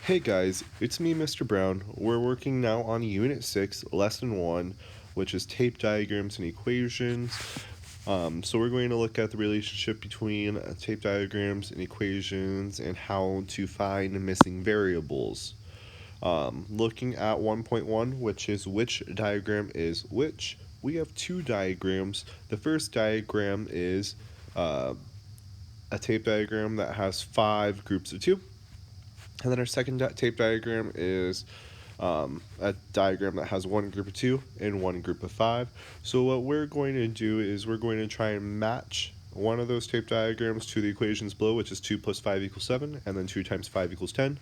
Hey guys, it's me, Mr. Brown. We're working now on Unit 6, Lesson 1, which is tape diagrams and equations. So we're going to look at the relationship between tape diagrams and equations and how to find missing variables. Looking at 1.1, which is which diagram is which, we have two diagrams. The first diagram is a tape diagram that has 5 groups of 2. And then our second tape diagram is a diagram that has one group of 2 and one group of 5. So what we're going to do is we're going to try and match one of those tape diagrams to the equations below, which is 2 plus 5 equals 7, and then 2 times 5 equals 10.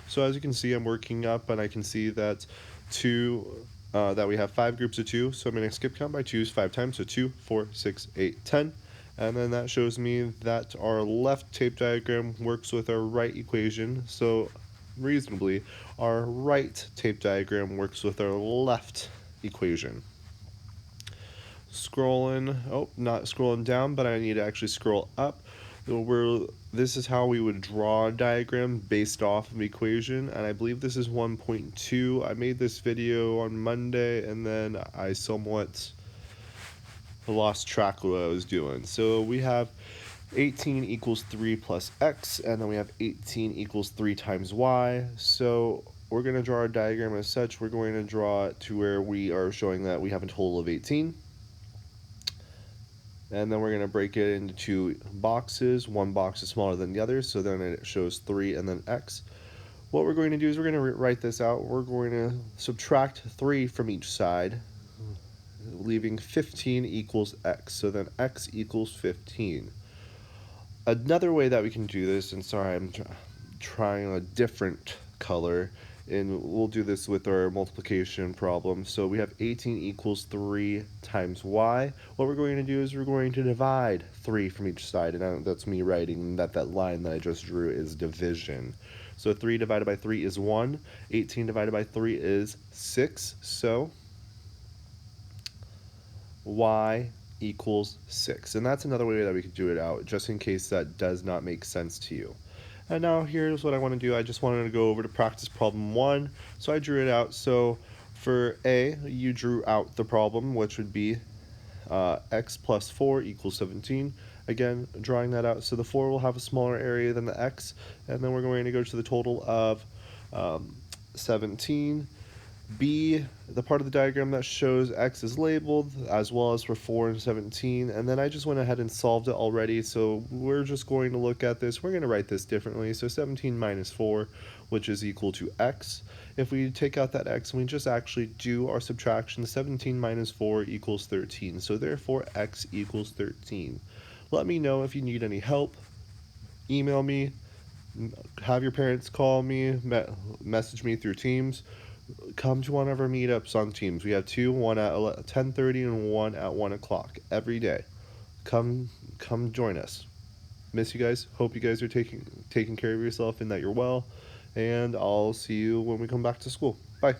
So as you can see, I'm working up, and I can see that that we have 5 groups of 2. So I'm going to skip count by 2's 5 times, so 2, 4, 6, 8, 10. And then that shows me that our left tape diagram works with our right equation. So reasonably, our right tape diagram works with our left equation. Scrolling, not scrolling down, but I need to actually scroll up. This is how we would draw a diagram based off of equation, and I believe this is 1.2. I made this video on Monday, and then I somewhat lost track of what I was doing. So we have 18 equals 3 plus x, and then we have 18 equals 3 times y. So we're going to draw our diagram as such. We're going to draw it to where we are showing that we have a total of 18. And then we're going to break it into 2 boxes. One box is smaller than the other, so then it shows 3 and then x. What we're going to do is we're going to write this out. We're going to subtract 3 from each side, leaving 15 equals x. So then x equals 15. Another way that we can do this, and sorry, I'm trying a different color, and we'll do this with our multiplication problem. So we have 18 equals 3 times y. What we're going to do is we're going to divide 3 from each side, and that's me writing that line that I just drew is division. So 3 divided by 3 is 1. 18 divided by 3 is 6. So y equals 6. And that's another way that we could do it out, just in case that does not make sense to you. And now here's what I want to do. I just wanted to go over to practice problem 1. So I drew it out. So for A, you drew out the problem, which would be x plus 4 equals 17. Again, drawing that out. So the 4 will have a smaller area than the x. And then we're going to go to the total of 17. B, the part of the diagram that shows x is labeled, as well as for 4 and 17, and then I just went ahead and solved it already, so we're just going to look at this. We're going to write this differently. So 17 minus 4, which is equal to x. If we take out that x and we just actually do our subtraction, 17 minus 4 equals 13, so therefore x equals 13. Let me know if you need any help. Email me, have your parents call me, message me through Teams. Come to one of our meetups on Teams. We have 2, one at 10:30 and one at 1 o'clock every day. Come join us. Miss you guys. Hope you guys are taking care of yourself and that you're well. And I'll see you when we come back to school. Bye.